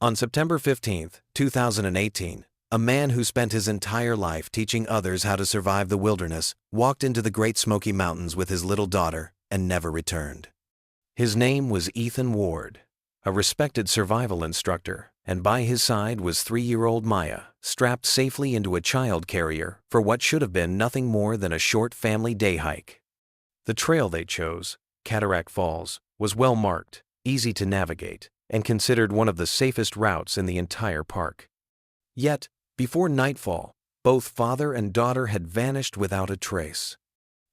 On September 15, 2018, a man who spent his entire life teaching others how to survive the wilderness walked into the Great Smoky Mountains with his little daughter and never returned. His name was Ethan Ward, a respected survival instructor, and by his side was 3-year-old Maya, strapped safely into a child carrier for what should have been nothing more than a short family day hike. The trail they chose, Cataract Falls, was well marked, easy to navigate, and considered one of the safest routes in the entire park. Yet, before nightfall, both father and daughter had vanished without a trace.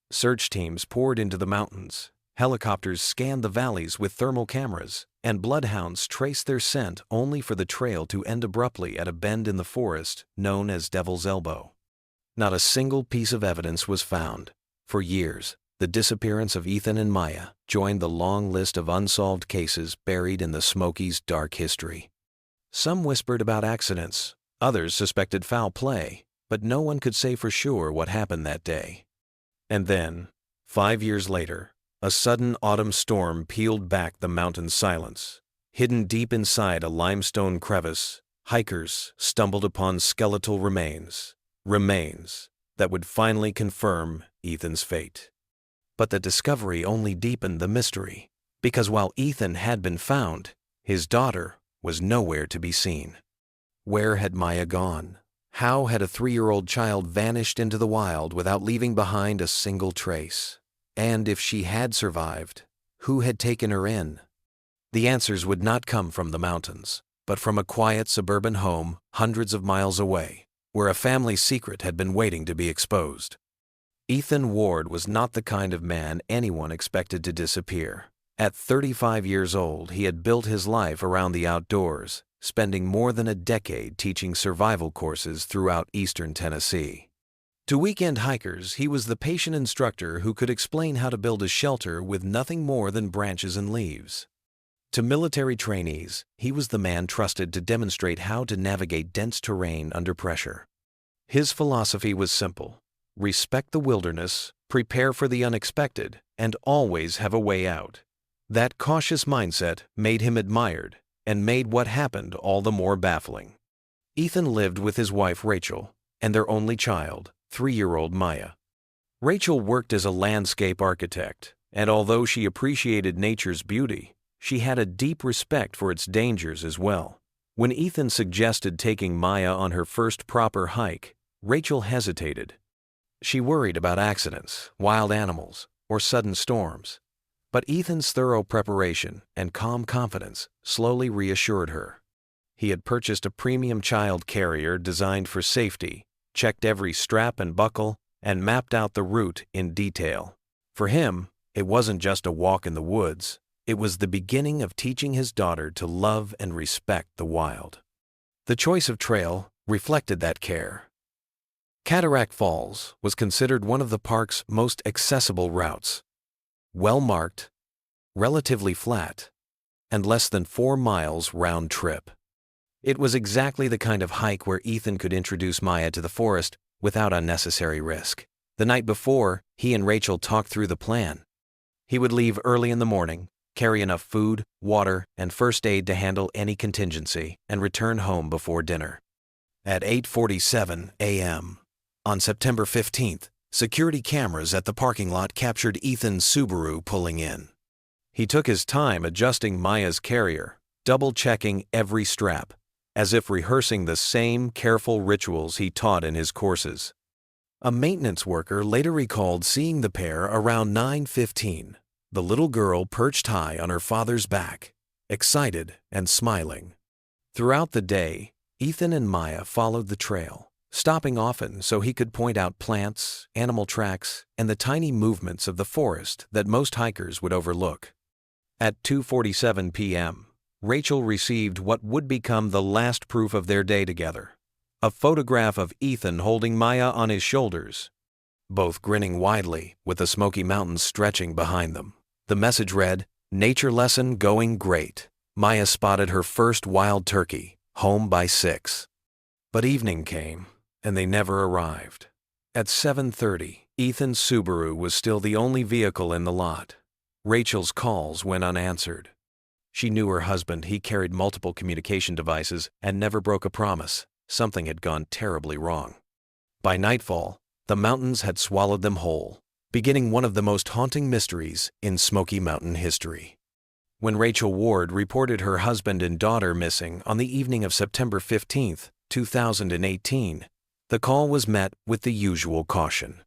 Search teams poured into the mountains, helicopters scanned the valleys with thermal cameras, and bloodhounds traced their scent only for the trail to end abruptly at a bend in the forest known as Devil's Elbow. Not a single piece of evidence was found. For years, the disappearance of Ethan and Maya joined the long list of unsolved cases buried in the Smokies' dark history. Some whispered about accidents, others suspected foul play, but no one could say for sure what happened that day. And then, 5 years later, a sudden autumn storm peeled back the mountain's silence. Hidden deep inside a limestone crevice, hikers stumbled upon skeletal remains that would finally confirm Ethan's fate. But the discovery only deepened the mystery, because while Ethan had been found, his daughter was nowhere to be seen. Where had Maya gone? How had a 3-year-old child vanished into the wild without leaving behind a single trace? And if she had survived, who had taken her in? The answers would not come from the mountains, but from a quiet suburban home hundreds of miles away, where a family secret had been waiting to be exposed. Ethan Ward was not the kind of man anyone expected to disappear. At 35 years old, he had built his life around the outdoors, spending more than a decade teaching survival courses throughout eastern Tennessee. To weekend hikers, he was the patient instructor who could explain how to build a shelter with nothing more than branches and leaves. To military trainees, he was the man trusted to demonstrate how to navigate dense terrain under pressure. His philosophy was simple: respect the wilderness, prepare for the unexpected, and always have a way out. That cautious mindset made him admired and made what happened all the more baffling. Ethan lived with his wife Rachel and their only child, 3-year-old Maya. Rachel worked as a landscape architect, and although she appreciated nature's beauty, she had a deep respect for its dangers as well. When Ethan suggested taking Maya on her first proper hike, Rachel hesitated. She worried about accidents, wild animals, or sudden storms. But Ethan's thorough preparation and calm confidence slowly reassured her. He had purchased a premium child carrier designed for safety, checked every strap and buckle, and mapped out the route in detail. For him, it wasn't just a walk in the woods. It was the beginning of teaching his daughter to love and respect the wild. The choice of trail reflected that care. Cataract Falls was considered one of the park's most accessible routes. Well-marked, relatively flat, and less than 4 miles round trip. It was exactly the kind of hike where Ethan could introduce Maya to the forest without unnecessary risk. The night before, he and Rachel talked through the plan. He would leave early in the morning, carry enough food, water, and first aid to handle any contingency, and return home before dinner. At 8:47 a.m. on September 15th, security cameras at the parking lot captured Ethan's Subaru pulling in. He took his time adjusting Maya's carrier, double-checking every strap, as if rehearsing the same careful rituals he taught in his courses. A maintenance worker later recalled seeing the pair around 9:15, the little girl perched high on her father's back, excited and smiling. Throughout the day, Ethan and Maya followed the trail, stopping often so he could point out plants, animal tracks, and the tiny movements of the forest that most hikers would overlook. At 2:47 p.m., Rachel received what would become the last proof of their day together: a photograph of Ethan holding Maya on his shoulders, both grinning widely with the Smoky Mountains stretching behind them. The message read, "Nature lesson going great. Maya spotted her first wild turkey, home by 6. But evening came, and they never arrived. At 7:30, Ethan's Subaru was still the only vehicle in the lot. Rachel's calls went unanswered. She knew her husband. He carried multiple communication devices and never broke a promise. Something had gone terribly wrong. By nightfall, the mountains had swallowed them whole, beginning one of the most haunting mysteries in Smoky Mountain history. When Rachel Ward reported her husband and daughter missing on the evening of September 15, 2018, the call was met with the usual caution.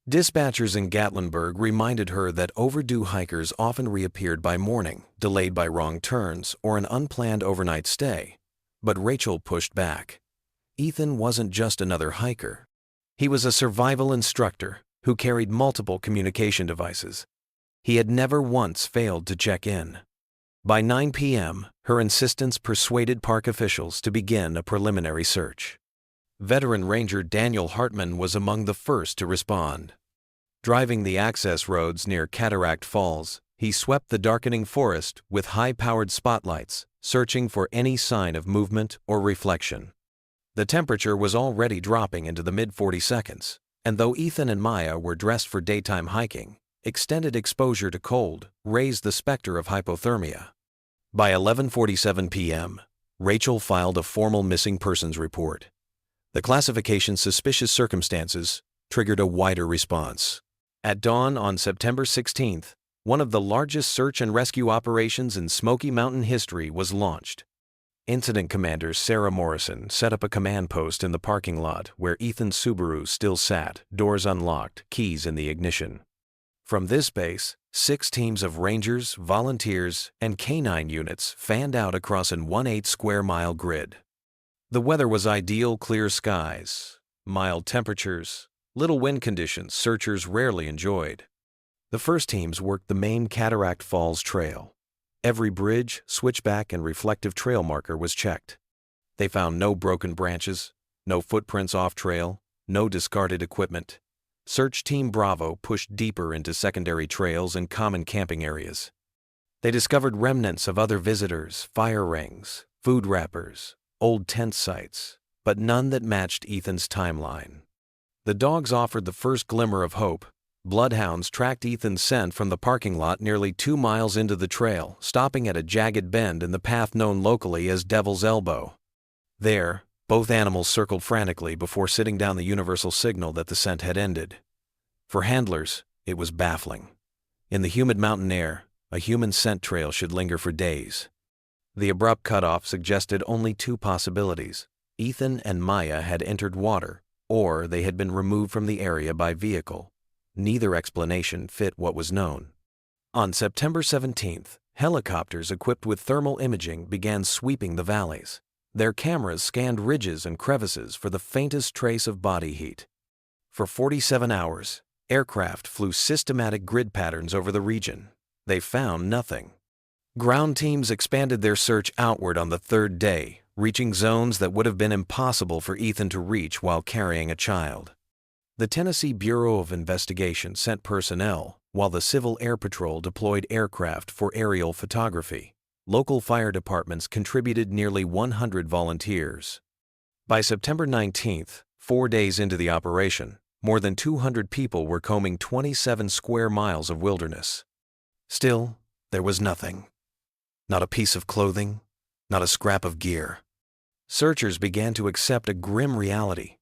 Dispatchers in Gatlinburg reminded her that overdue hikers often reappeared by morning, delayed by wrong turns or an unplanned overnight stay. But Rachel pushed back. Ethan wasn't just another hiker. He was a survival instructor who carried multiple communication devices. He had never once failed to check in. By 9 p.m., her insistence persuaded park officials to begin a preliminary search. Veteran Ranger Daniel Hartman was among the first to respond. Driving the access roads near Cataract Falls, he swept the darkening forest with high-powered spotlights, searching for any sign of movement or reflection. The temperature was already dropping into the mid-40 seconds, and though Ethan and Maya were dressed for daytime hiking, extended exposure to cold raised the specter of hypothermia. By 11:47 p.m., Rachel filed a formal missing persons report. The classification suspicious circumstances triggered a wider response. At dawn on September 16th, one of the largest search and rescue operations in Smoky Mountain history was launched. Incident Commander Sarah Morrison set up a command post in the parking lot where Ethan's Subaru still sat, doors unlocked, keys in the ignition. From this base, 6 teams of rangers, volunteers, and canine units fanned out across an 1/8 square mile grid. The weather was ideal: clear skies, mild temperatures, little wind conditions searchers rarely enjoyed. The first teams worked the main Cataract Falls Trail. Every bridge, switchback, and reflective trail marker was checked. They found no broken branches, no footprints off trail, no discarded equipment. Search Team Bravo pushed deeper into secondary trails and common camping areas. They discovered remnants of other visitors, fire rings, food wrappers, old tent sites, but none that matched Ethan's timeline. The dogs offered the first glimmer of hope. Bloodhounds tracked Ethan's scent from the parking lot nearly 2 miles into the trail, stopping at a jagged bend in the path known locally as Devil's Elbow. There, both animals circled frantically before sitting down the universal signal that the scent had ended. For handlers, it was baffling. In the humid mountain air, a human scent trail should linger for days. The abrupt cutoff suggested only 2 possibilities. Ethan and Maya had entered water, or they had been removed from the area by vehicle. Neither explanation fit what was known. On September 17th, helicopters equipped with thermal imaging began sweeping the valleys. Their cameras scanned ridges and crevices for the faintest trace of body heat. For 47 hours, aircraft flew systematic grid patterns over the region. They found nothing. Ground teams expanded their search outward on the 3rd day, reaching zones that would have been impossible for Ethan to reach while carrying a child. The Tennessee Bureau of Investigation sent personnel, while the Civil Air Patrol deployed aircraft for aerial photography. Local fire departments contributed nearly 100 volunteers. By September 19th, 4 days into the operation, more than 200 people were combing 27 square miles of wilderness. Still, there was nothing. Not a piece of clothing, not a scrap of gear. Searchers began to accept a grim reality.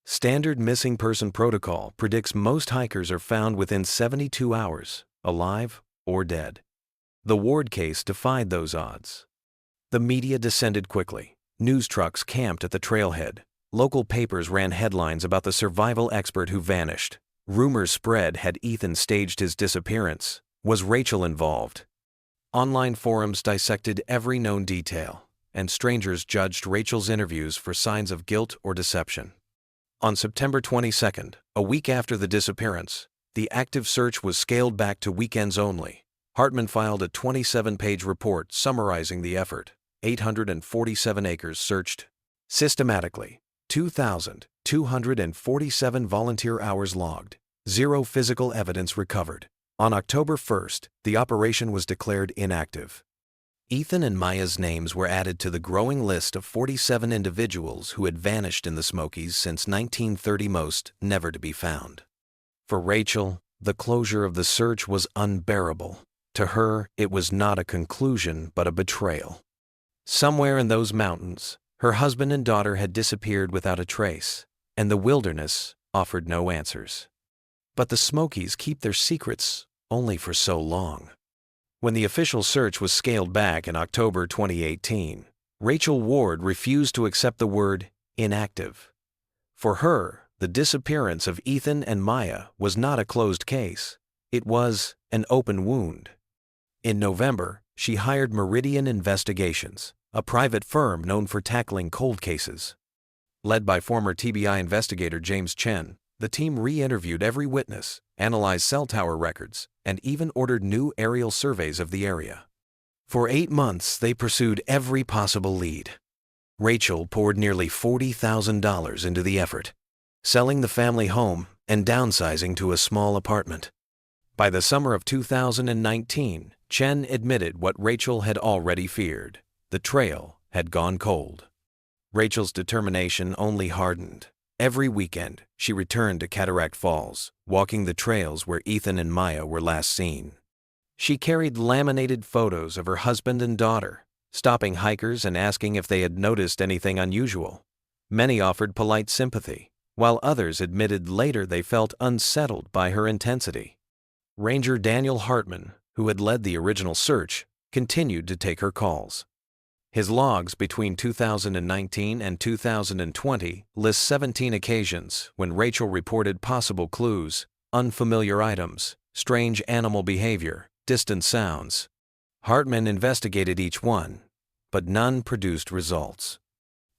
Standard missing person protocol predicts most hikers are found within 72 hours, alive or dead. The Ward case defied those odds. The media descended quickly. News trucks camped at the trailhead. Local papers ran headlines about the survival expert who vanished. Rumors spread: had Ethan staged his disappearance? Was Rachel involved? Online forums dissected every known detail, and strangers judged Rachel's interviews for signs of guilt or deception. On September 22nd, a week after the disappearance, the active search was scaled back to weekends only. Hartman filed a 27-page report summarizing the effort. 847 acres searched systematically, 2,247 volunteer hours logged, 0 physical evidence recovered. On October 1st, the operation was declared inactive. Ethan and Maya's names were added to the growing list of 47 individuals who had vanished in the Smokies since 1930, most never to be found. For Rachel, the closure of the search was unbearable. To her, it was not a conclusion but a betrayal. Somewhere in those mountains, her husband and daughter had disappeared without a trace, and the wilderness offered no answers. But the Smokies keep their secrets only for so long. When the official search was scaled back in October 2018, Rachel Ward refused to accept the word inactive. For her, the disappearance of Ethan and Maya was not a closed case. It was an open wound. In November, she hired Meridian Investigations, a private firm known for tackling cold cases. Led by former TBI investigator James Chen, the team re-interviewed every witness, analyzed cell tower records, and even ordered new aerial surveys of the area. For 8 months, they pursued every possible lead. Rachel poured nearly $40,000 into the effort, selling the family home and downsizing to a small apartment. By the summer of 2019, Chen admitted what Rachel had already feared. The trail had gone cold. Rachel's determination only hardened. Every weekend, she returned to Cataract Falls, walking the trails where Ethan and Maya were last seen. She carried laminated photos of her husband and daughter, stopping hikers and asking if they had noticed anything unusual. Many offered polite sympathy, while others admitted later they felt unsettled by her intensity. Ranger Daniel Hartman, who had led the original search, continued to take her calls. His logs between 2019 and 2020 list 17 occasions when Rachel reported possible clues, unfamiliar items, strange animal behavior, distant sounds. Hartman investigated each one, but none produced results.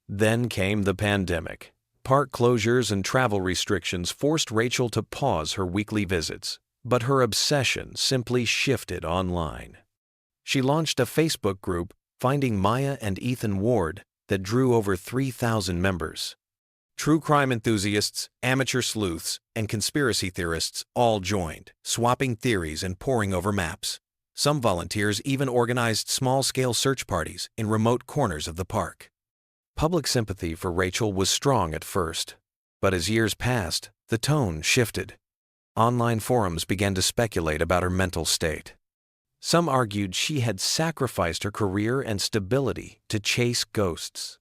Then came the pandemic. Park closures and travel restrictions forced Rachel to pause her weekly visits, but her obsession simply shifted online. She launched a Facebook group, Finding Maya and Ethan Ward, that drew over 3,000 members. True crime enthusiasts, amateur sleuths, and conspiracy theorists all joined, swapping theories and poring over maps. Some volunteers even organized small-scale search parties in remote corners of the park. Public sympathy for Rachel was strong at first, but as years passed, the tone shifted. Online forums began to speculate about her mental state. Some argued she had sacrificed her career and stability to chase ghosts.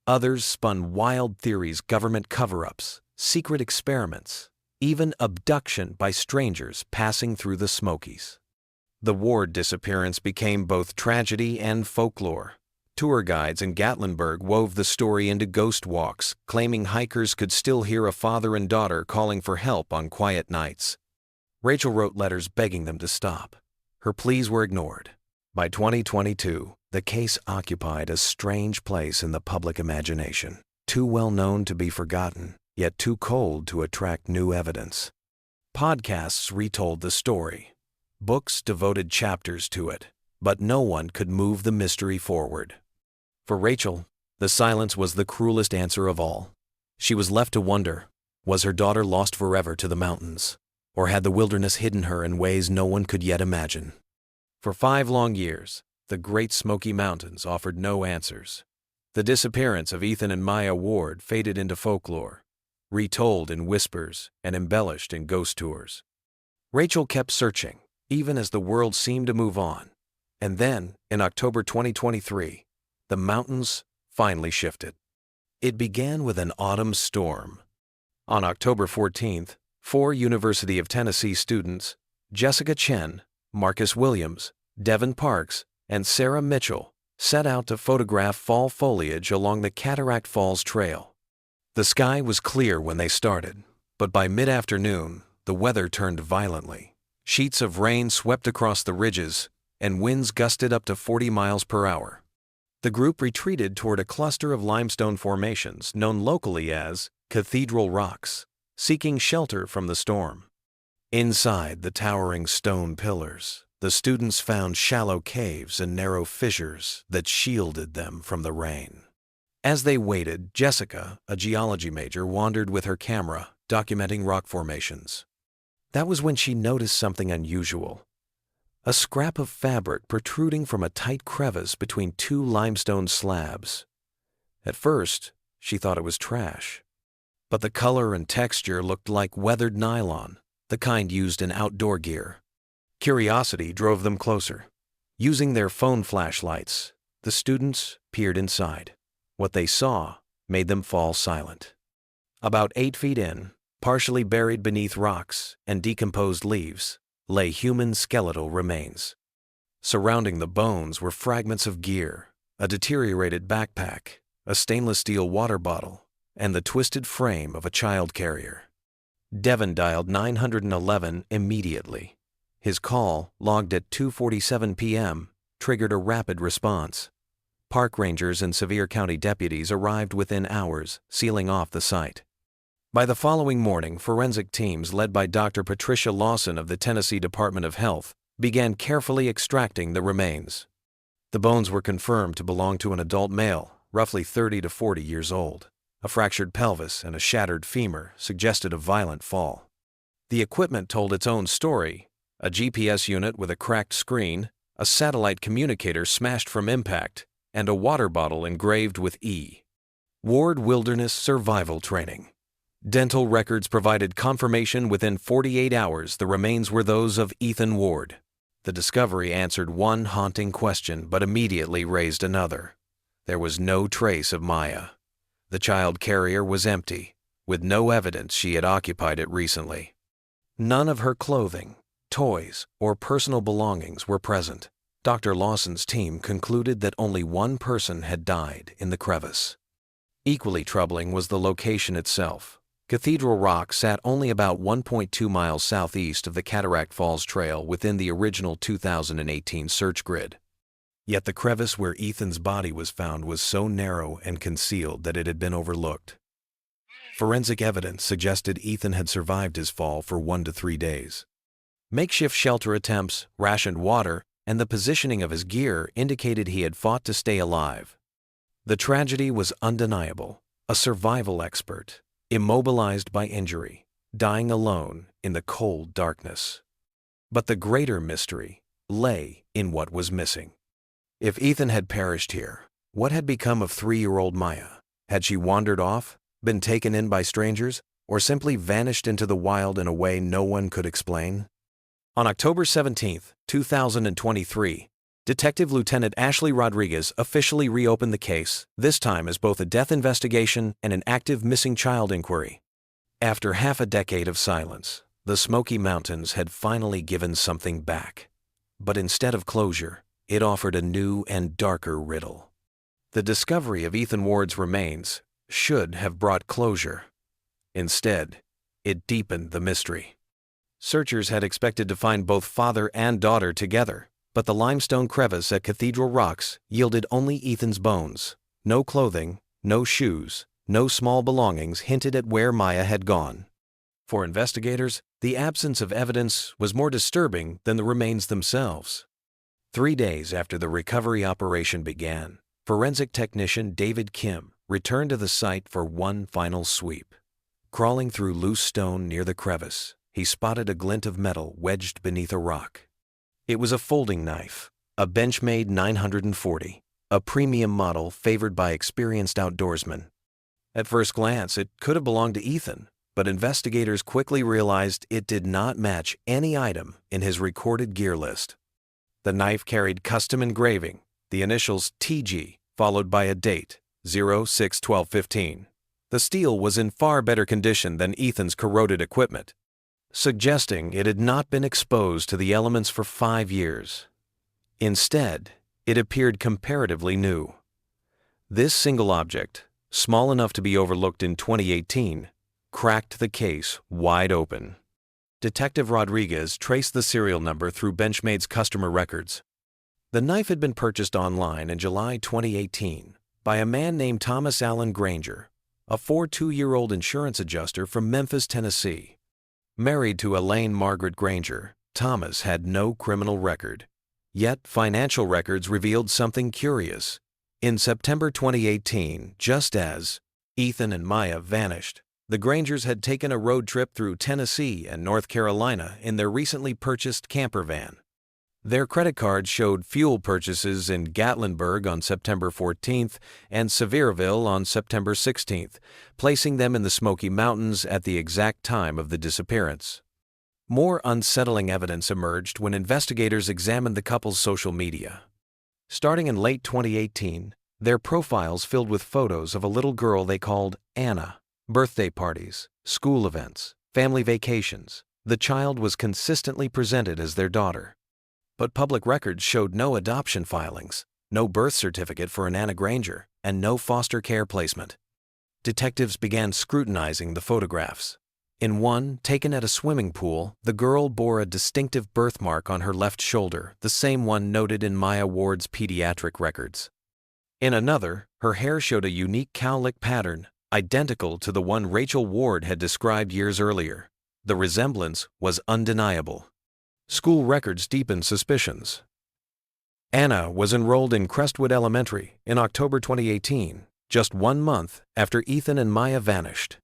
Others spun wild theories: government cover-ups, secret experiments, even abduction by strangers passing through the Smokies. The Ward disappearance became both tragedy and folklore. Tour guides in Gatlinburg wove the story into ghost walks, claiming hikers could still hear a father and daughter calling for help on quiet nights. Rachel wrote letters begging them to stop. Her pleas were ignored. By 2022, the case occupied a strange place in the public imagination, too well known to be forgotten, yet too cold to attract new evidence. Podcasts retold the story. Books devoted chapters to it, but no one could move the mystery forward. For Rachel, the silence was the cruelest answer of all. She was left to wonder, was her daughter lost forever to the mountains? Or had the wilderness hidden her in ways no one could yet imagine? For 5 long years, the Great Smoky Mountains offered no answers. The disappearance of Ethan and Maya Ward faded into folklore, retold in whispers and embellished in ghost tours. Rachel kept searching, even as the world seemed to move on. And then, in October 2023, the mountains finally shifted. It began with an autumn storm. On October 14th, 4 University of Tennessee students, Jessica Chen, Marcus Williams, Devin Parks, and Sarah Mitchell, set out to photograph fall foliage along the Cataract Falls Trail. The sky was clear when they started, but by mid-afternoon, the weather turned violently. Sheets of rain swept across the ridges, and winds gusted up to 40 miles per hour. The group retreated toward a cluster of limestone formations known locally as Cathedral Rocks, seeking shelter from the storm. Inside the towering stone pillars, the students found shallow caves and narrow fissures that shielded them from the rain. As they waited, Jessica, a geology major, wandered with her camera, documenting rock formations. That was when she noticed something unusual. A scrap of fabric protruding from a tight crevice between 2 limestone slabs. At first, she thought it was trash. But the color and texture looked like weathered nylon, the kind used in outdoor gear. Curiosity drove them closer. Using their phone flashlights, the students peered inside. What they saw made them fall silent. About 8 feet in, partially buried beneath rocks and decomposed leaves, lay human skeletal remains. Surrounding the bones were fragments of gear, a deteriorated backpack, a stainless steel water bottle, and the twisted frame of a child carrier. Devon dialed 911 immediately. His call, logged at 2:47 p.m., triggered a rapid response. Park rangers and Sevier County deputies arrived within hours, sealing off the site. By the following morning, forensic teams led by Dr. Patricia Lawson of the Tennessee Department of Health began carefully extracting the remains. The bones were confirmed to belong to an adult male, roughly 30 to 40 years old. A fractured pelvis and a shattered femur suggested a violent fall. The equipment told its own story: a GPS unit with a cracked screen, a satellite communicator smashed from impact, and a water bottle engraved with E. Ward Wilderness Survival Training. Dental records provided confirmation within 48 hours the remains were those of Ethan Ward. The discovery answered one haunting question but immediately raised another. There was no trace of Maya. The child carrier was empty, with no evidence she had occupied it recently. None of her clothing, toys, or personal belongings were present. Dr. Lawson's team concluded that only one person had died in the crevice. Equally troubling was the location itself. Cathedral Rock sat only about 1.2 miles southeast of the Cataract Falls Trail within the original 2018 search grid. Yet the crevice where Ethan's body was found was so narrow and concealed that it had been overlooked. Forensic evidence suggested Ethan had survived his fall for 1 to 3 days. Makeshift shelter attempts, rationed water, and the positioning of his gear indicated he had fought to stay alive. The tragedy was undeniable. A survival expert, immobilized by injury, dying alone in the cold darkness. But the greater mystery lay in what was missing. If Ethan had perished here, what had become of 3-year-old Maya? Had she wandered off, been taken in by strangers, or simply vanished into the wild in a way no one could explain? On October 17, 2023, Detective Lieutenant Ashley Rodriguez officially reopened the case, this time as both a death investigation and an active missing child inquiry. After half a decade of silence, the Smoky Mountains had finally given something back. But instead of closure, it offered a new and darker riddle. The discovery of Ethan Ward's remains should have brought closure. Instead, it deepened the mystery. Searchers had expected to find both father and daughter together, but the limestone crevice at Cathedral Rocks yielded only Ethan's bones. No clothing, no shoes, no small belongings hinted at where Maya had gone. For investigators, the absence of evidence was more disturbing than the remains themselves. 3 days after the recovery operation began, forensic technician David Kim returned to the site for one final sweep. Crawling through loose stone near the crevice, he spotted a glint of metal wedged beneath a rock. It was a folding knife, a Benchmade 940, a premium model favored by experienced outdoorsmen. At first glance, it could have belonged to Ethan, but investigators quickly realized it did not match any item in his recorded gear list. The knife carried custom engraving, the initials TG, followed by a date, 06/12/15. The steel was in far better condition than Ethan's corroded equipment, suggesting it had not been exposed to the elements for 5 years. Instead, it appeared comparatively new. This single object, small enough to be overlooked in 2018, cracked the case wide open. Detective Rodriguez traced the serial number through Benchmade's customer records. The knife had been purchased online in July 2018 by a man named Thomas Allen Granger, a 42-year-old insurance adjuster from Memphis, Tennessee. Married to Elaine Margaret Granger, Thomas had no criminal record. Yet financial records revealed something curious. In September 2018, just as Ethan and Maya vanished, the Grangers had taken a road trip through Tennessee and North Carolina in their recently purchased camper van. Their credit cards showed fuel purchases in Gatlinburg on September 14th and Sevierville on September 16th, placing them in the Smoky Mountains at the exact time of the disappearance. More unsettling evidence emerged when investigators examined the couple's social media. Starting in late 2018, their profiles filled with photos of a little girl they called Anna. Birthday parties, school events, family vacations. The child was consistently presented as their daughter. But public records showed no adoption filings, no birth certificate for an Anna Granger, and no foster care placement. Detectives began scrutinizing the photographs. In one, taken at a swimming pool, the girl bore a distinctive birthmark on her left shoulder, the same one noted in Maya Ward's pediatric records. In another, her hair showed a unique cowlick pattern, identical to the one Rachel Ward had described years earlier. The resemblance was undeniable. School records deepened suspicions. Anna was enrolled in Crestwood Elementary in October 2018, just 1 month after Ethan and Maya vanished.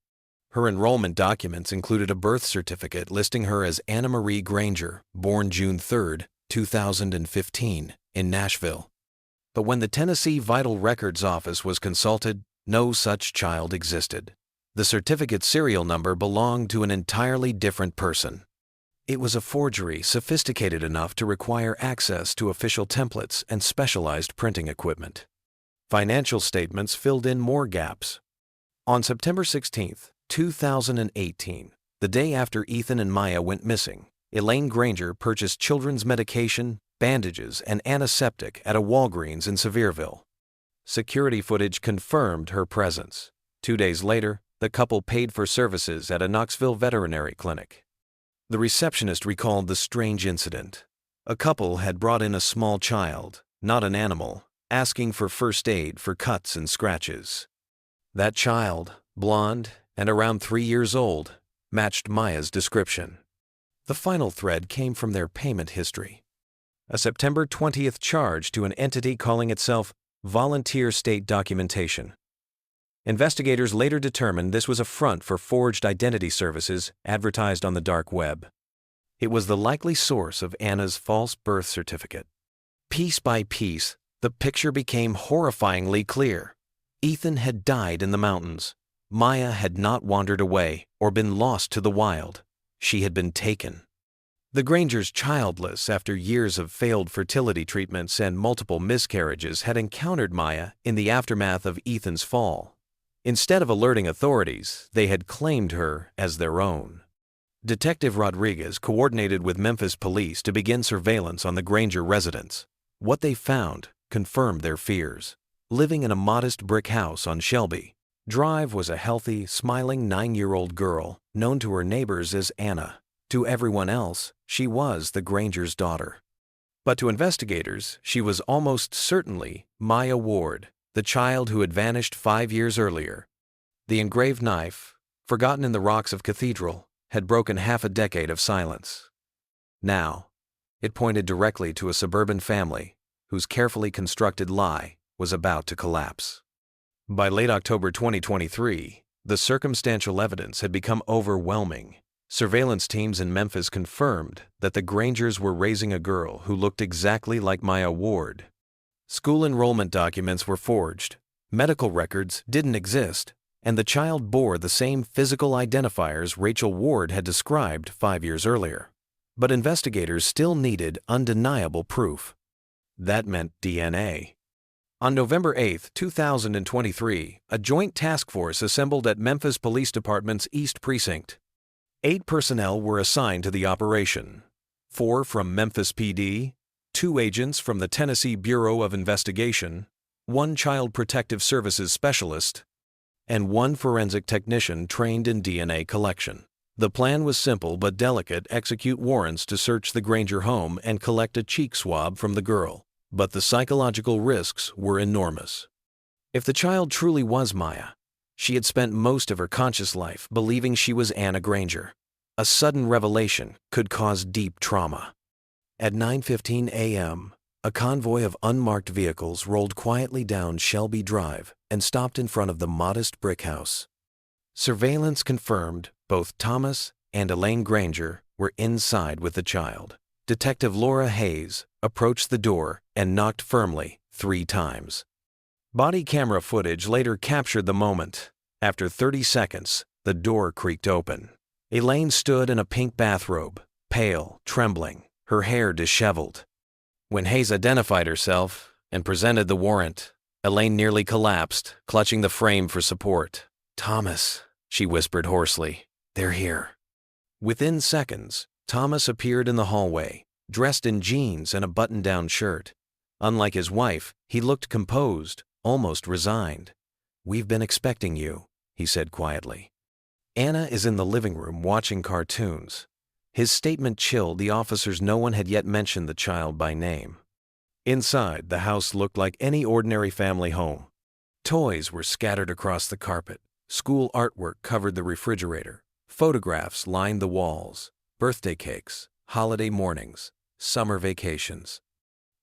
Her enrollment documents included a birth certificate listing her as Anna Marie Granger, born June 3, 2015, in Nashville. But when the Tennessee Vital Records Office was consulted, no such child existed. The certificate serial number belonged to an entirely different person. It was a forgery sophisticated enough to require access to official templates and specialized printing equipment. Financial statements filled in more gaps. On September 16, 2018, the day after Ethan and Maya went missing, Elaine Granger purchased children's medication, bandages, and antiseptic at a Walgreens in Sevierville. Security footage confirmed her presence. 2 days later, the couple paid for services at a Knoxville veterinary clinic. The receptionist recalled the strange incident. A couple had brought in a small child, not an animal, asking for first aid for cuts and scratches. That child, blonde and around 3 years old, matched Maya's description. The final thread came from their payment history. A September 20th charge to an entity calling itself Volunteer State Documentation. Investigators later determined this was a front for forged identity services advertised on the dark web. It was the likely source of Anna's false birth certificate. Piece by piece, the picture became horrifyingly clear. Ethan had died in the mountains. Maya had not wandered away or been lost to the wild. She had been taken. The Grangers, childless after years of failed fertility treatments and multiple miscarriages, had encountered Maya in the aftermath of Ethan's fall. Instead of alerting authorities, they had claimed her as their own. Detective Rodriguez coordinated with Memphis police to begin surveillance on the Granger residence. What they found confirmed their fears. Living in a modest brick house on Shelby Drive was a healthy, smiling 9-year-old girl known to her neighbors as Anna. To everyone else, she was the Granger's daughter. But to investigators, she was almost certainly Maya Ward, the child who had vanished 5 years earlier. The engraved knife, forgotten in the rocks of Cathedral, had broken half a decade of silence. Now, it pointed directly to a suburban family whose carefully constructed lie was about to collapse. By late October 2023, the circumstantial evidence had become overwhelming. Surveillance teams in Memphis confirmed that the Grangers were raising a girl who looked exactly like Maya Ward. School enrollment documents were forged, medical records didn't exist, and the child bore the same physical identifiers Rachel Ward had described 5 years earlier. But investigators still needed undeniable proof. That meant DNA. On November 8, 2023, a joint task force assembled at Memphis Police Department's East Precinct. 8 personnel were assigned to the operation. 4 from Memphis PD, 2 agents from the Tennessee Bureau of Investigation, 1 Child Protective Services specialist, and 1 forensic technician trained in DNA collection. The plan was simple but delicate: execute warrants to search the Granger home and collect a cheek swab from the girl. But the psychological risks were enormous. If the child truly was Maya, she had spent most of her conscious life believing she was Anna Granger. A sudden revelation could cause deep trauma. At 9:15 a.m., a convoy of unmarked vehicles rolled quietly down Shelby Drive and stopped in front of the modest brick house. Surveillance confirmed both Thomas and Elaine Granger were inside with the child. Detective Laura Hayes approached the door and knocked firmly 3 times. Body camera footage later captured the moment. After 30 seconds, the door creaked open. Elaine stood in a pink bathrobe, pale, trembling, her hair disheveled. When Hayes identified herself and presented the warrant, Elaine nearly collapsed, clutching the frame for support. "Thomas," she whispered hoarsely, "they're here." Within seconds, Thomas appeared in the hallway, dressed in jeans and a button-down shirt. Unlike his wife, he looked composed, almost resigned. "We've been expecting you," he said quietly. "Anna is in the living room watching cartoons." His statement chilled the officers. No one had yet mentioned the child by name. Inside, the house looked like any ordinary family home. Toys were scattered across the carpet. School artwork covered the refrigerator. Photographs lined the walls. Birthday cakes, holiday mornings, summer vacations.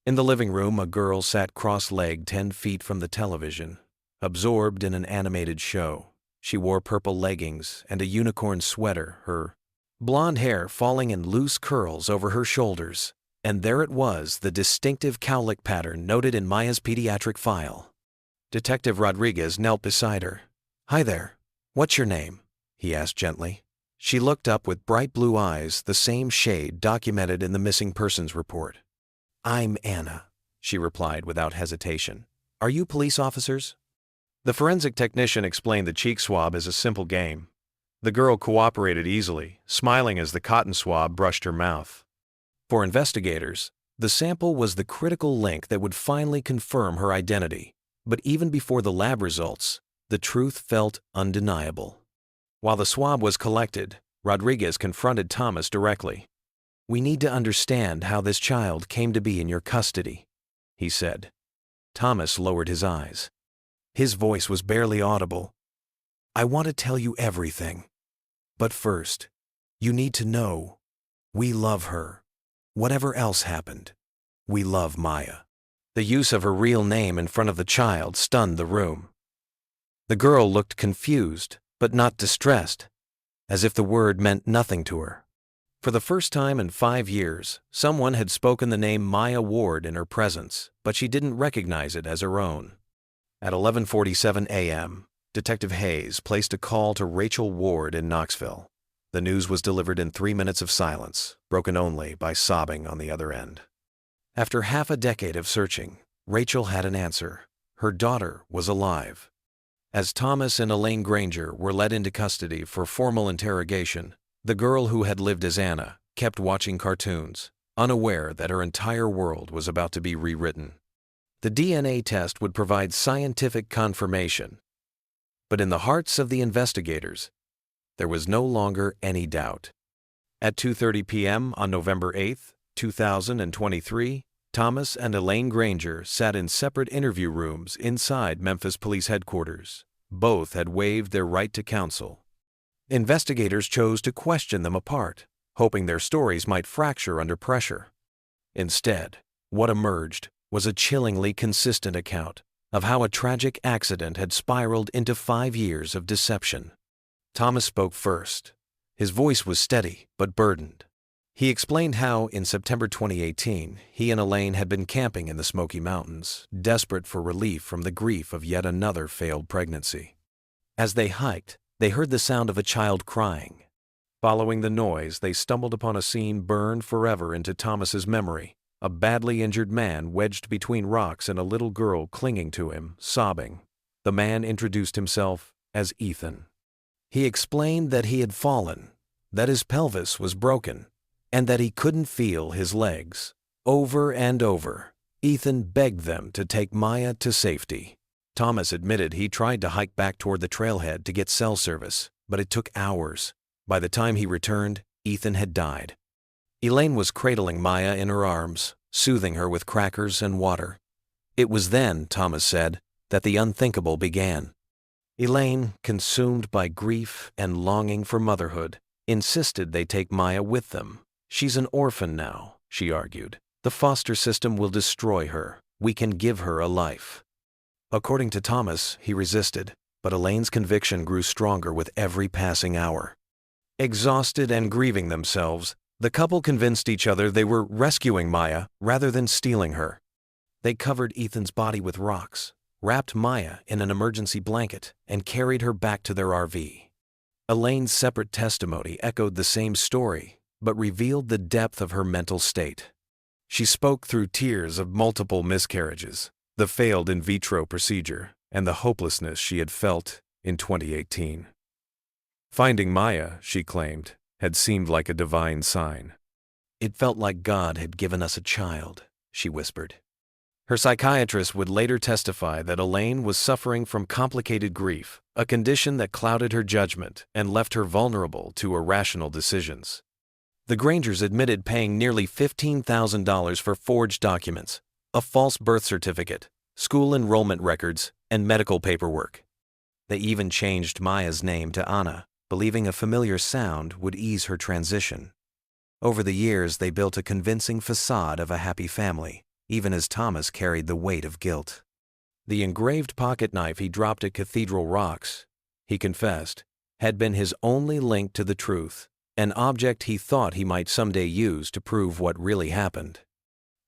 In the living room, a girl sat cross-legged 10 feet from the television, absorbed in an animated show. She wore purple leggings and a unicorn sweater, her blonde hair falling in loose curls over her shoulders. And there it was, the distinctive cowlick pattern noted in Maya's pediatric file. Detective Rodriguez knelt beside her. "Hi there. What's your name?" he asked gently. She looked up with bright blue eyes, the same shade documented in the missing persons report. "I'm Anna," she replied without hesitation. "Are you police officers?" The forensic technician explained the cheek swab as a simple game. The girl cooperated easily, smiling as the cotton swab brushed her mouth. For investigators, the sample was the critical link that would finally confirm her identity. But even before the lab results, the truth felt undeniable. While the swab was collected, Rodriguez confronted Thomas directly. "We need to understand how this child came to be in your custody," he said. Thomas lowered his eyes. His voice was barely audible. "I want to tell you everything. But first, you need to know, we love her. Whatever else happened, we love Maya." The use of her real name in front of the child stunned the room. The girl looked confused, but not distressed, as if the word meant nothing to her. For the first time in 5 years, someone had spoken the name Maya Ward in her presence, but she didn't recognize it as her own. At 11:47 a.m., Detective Hayes placed a call to Rachel Ward in Knoxville. The news was delivered in 3 minutes of silence, broken only by sobbing on the other end. After half a decade of searching, Rachel had an answer. Her daughter was alive. As Thomas and Elaine Granger were led into custody for formal interrogation, the girl who had lived as Anna kept watching cartoons, unaware that her entire world was about to be rewritten. The DNA test would provide scientific confirmation. But in the hearts of the investigators, there was no longer any doubt. At 2:30 p.m. on November 8, 2023, Thomas and Elaine Granger sat in separate interview rooms inside Memphis Police Headquarters. Both had waived their right to counsel. Investigators chose to question them apart, hoping their stories might fracture under pressure. Instead, what emerged was a chillingly consistent account of how a tragic accident had spiraled into 5 years of deception. Thomas spoke first. His voice was steady but burdened. He explained how, in September 2018, he and Elaine had been camping in the Smoky Mountains, desperate for relief from the grief of yet another failed pregnancy. As they hiked, they heard the sound of a child crying. Following the noise, they stumbled upon a scene burned forever into Thomas's memory, a badly injured man wedged between rocks and a little girl clinging to him, sobbing. The man introduced himself as Ethan. He explained that he had fallen, that his pelvis was broken, and that he couldn't feel his legs. Over and over, Ethan begged them to take Maya to safety. Thomas admitted he tried to hike back toward the trailhead to get cell service, but it took hours. By the time he returned, Ethan had died. Elaine was cradling Maya in her arms, soothing her with crackers and water. It was then, Thomas said, that the unthinkable began. Elaine, consumed by grief and longing for motherhood, insisted they take Maya with them. "She's an orphan now," she argued. "The foster system will destroy her. We can give her a life." According to Thomas, he resisted, but Elaine's conviction grew stronger with every passing hour. Exhausted and grieving themselves, the couple convinced each other they were rescuing Maya rather than stealing her. They covered Ethan's body with rocks, wrapped Maya in an emergency blanket, and carried her back to their RV. Elaine's separate testimony echoed the same story. but revealed the depth of her mental state. She spoke through tears of multiple miscarriages, the failed in vitro procedure, and the hopelessness she had felt in 2018. Finding Maya, she claimed, had seemed like a divine sign. "It felt like God had given us a child," she whispered. Her psychiatrist would later testify that Elaine was suffering from complicated grief, a condition that clouded her judgment and left her vulnerable to irrational decisions. The Grangers admitted paying nearly $15,000 for forged documents, a false birth certificate, school enrollment records, and medical paperwork. They even changed Maya's name to Anna, believing a familiar sound would ease her transition. Over the years, they built a convincing facade of a happy family, even as Thomas carried the weight of guilt. The engraved pocket knife he dropped at Cathedral Rocks, he confessed, had been his only link to the truth, an object he thought he might someday use to prove what really happened.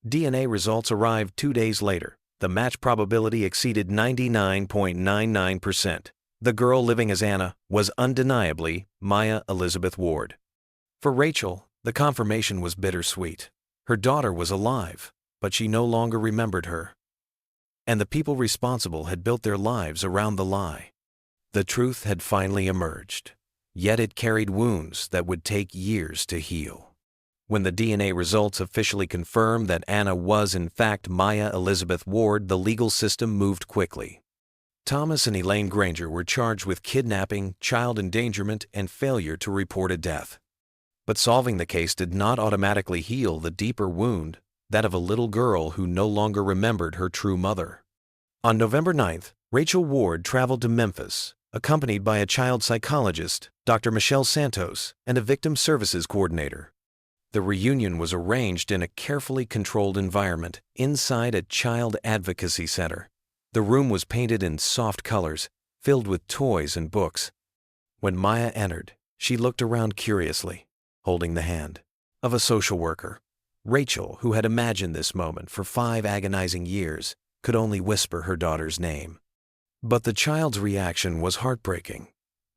DNA results arrived 2 days later. The match probability exceeded 99.99%. The girl living as Anna was undeniably Maya Elizabeth Ward. For Rachel, the confirmation was bittersweet. Her daughter was alive, but she no longer remembered her. And the people responsible had built their lives around the lie. The truth had finally emerged, yet it carried wounds that would take years to heal. When the DNA results officially confirmed that Anna was in fact Maya Elizabeth Ward, the legal system moved quickly. Thomas and Elaine Granger were charged with kidnapping, child endangerment, and failure to report a death. But solving the case did not automatically heal the deeper wound, that of a little girl who no longer remembered her true mother. On November 9th, Rachel Ward traveled to Memphis, accompanied by a child psychologist, Dr. Michelle Santos, and a victim services coordinator. The reunion was arranged in a carefully controlled environment inside a child advocacy center. The room was painted in soft colors, filled with toys and books. When Maya entered, she looked around curiously, holding the hand of a social worker. Rachel, who had imagined this moment for 5 agonizing years, could only whisper her daughter's name. But the child's reaction was heartbreaking.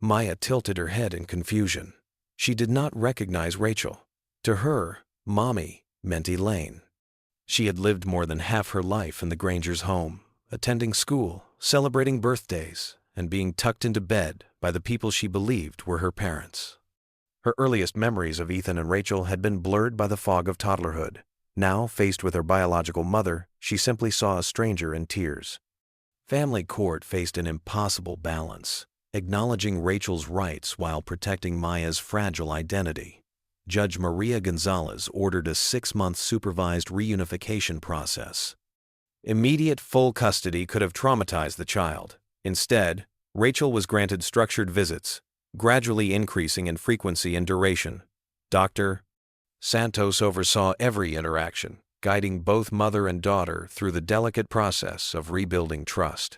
Maya tilted her head in confusion. She did not recognize Rachel. To her, Mommy meant Elaine. She had lived more than half her life in the Grangers' home, attending school, celebrating birthdays, and being tucked into bed by the people she believed were her parents. Her earliest memories of Ethan and Rachel had been blurred by the fog of toddlerhood. Now, faced with her biological mother, she simply saw a stranger in tears. Family court faced an impossible balance, acknowledging Rachel's rights while protecting Maya's fragile identity. Judge Maria Gonzalez ordered a 6-month supervised reunification process. Immediate full custody could have traumatized the child. Instead, Rachel was granted structured visits, gradually increasing in frequency and duration. Dr. Santos oversaw every interaction, guiding both mother and daughter through the delicate process of rebuilding trust.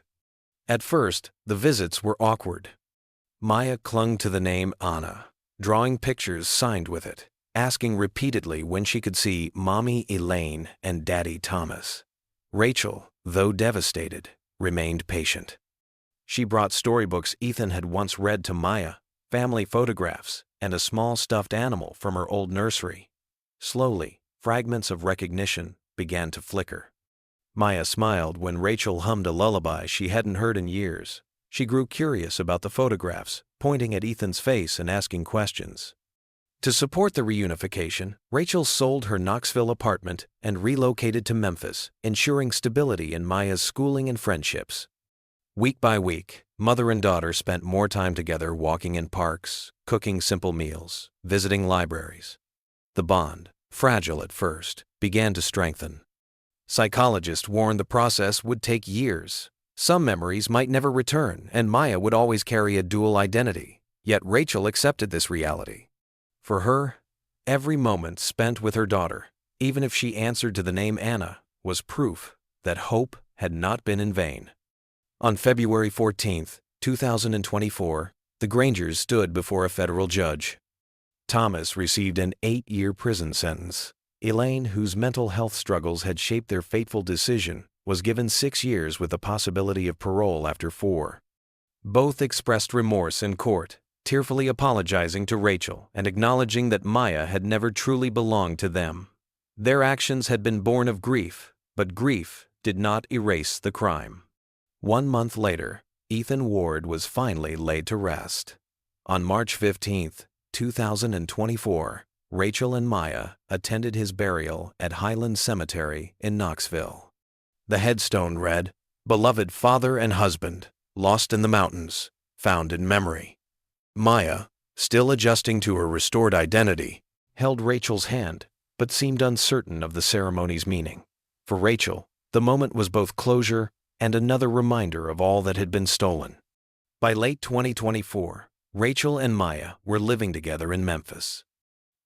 At first, the visits were awkward. Maya clung to the name Anna, drawing pictures signed with it, asking repeatedly when she could see Mommy Elaine and Daddy Thomas. Rachel, though devastated, remained patient. She brought storybooks Ethan had once read to Maya, family photographs, and a small stuffed animal from her old nursery. Slowly, fragments of recognition began to flicker. Maya smiled when Rachel hummed a lullaby she hadn't heard in years. She grew curious about the photographs, pointing at Ethan's face and asking questions. To support the reunification, Rachel sold her Knoxville apartment and relocated to Memphis, ensuring stability in Maya's schooling and friendships. Week by week, mother and daughter spent more time together walking in parks, cooking simple meals, visiting libraries. The bond, fragile at first, began to strengthen. Psychologists warned the process would take years. Some memories might never return, and Maya would always carry a dual identity. Yet Rachel accepted this reality. For her, every moment spent with her daughter, even if she answered to the name Anna, was proof that hope had not been in vain. On February 14, 2024, the Grangers stood before a federal judge. Thomas received an 8-year prison sentence. Elaine, whose mental health struggles had shaped their fateful decision, was given 6 years with the possibility of parole after 4. Both expressed remorse in court, tearfully apologizing to Rachel and acknowledging that Maya had never truly belonged to them. Their actions had been born of grief, but grief did not erase the crime. 1 month later, Ethan Ward was finally laid to rest. On March 15, 2024, Rachel and Maya attended his burial at Highland Cemetery in Knoxville. The headstone read, "Beloved father and husband, lost in the mountains, found in memory." Maya, still adjusting to her restored identity, held Rachel's hand, but seemed uncertain of the ceremony's meaning. For Rachel, the moment was both closure and another reminder of all that had been stolen. By late 2024, Rachel and Maya were living together in Memphis.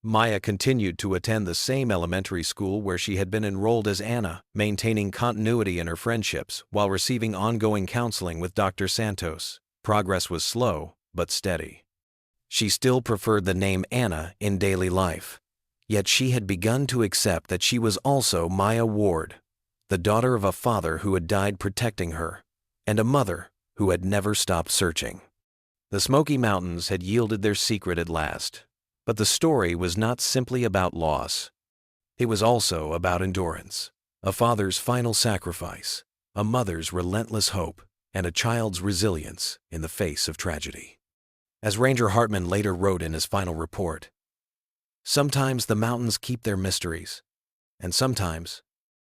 Maya continued to attend the same elementary school where she had been enrolled as Anna, maintaining continuity in her friendships while receiving ongoing counseling with Dr. Santos. Progress was slow, but steady. She still preferred the name Anna in daily life, yet she had begun to accept that she was also Maya Ward, the daughter of a father who had died protecting her, and a mother who had never stopped searching. The Smoky Mountains had yielded their secret at last, but the story was not simply about loss. It was also about endurance, a father's final sacrifice, a mother's relentless hope, and a child's resilience in the face of tragedy. As Ranger Hartman later wrote in his final report, "Sometimes the mountains keep their mysteries, and sometimes,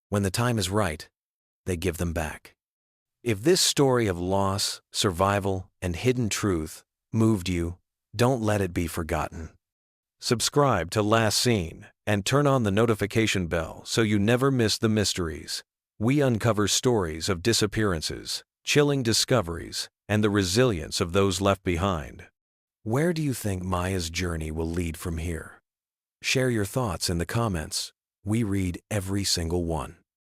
when the time is right, they give them back." If this story of loss, survival, and hidden truth moved you, don't let it be forgotten. Subscribe to Last Seen and turn on the notification bell so you never miss the mysteries. We uncover stories of disappearances, chilling discoveries, and the resilience of those left behind. Where do you think Maya's journey will lead from here? Share your thoughts in the comments. We read every single one.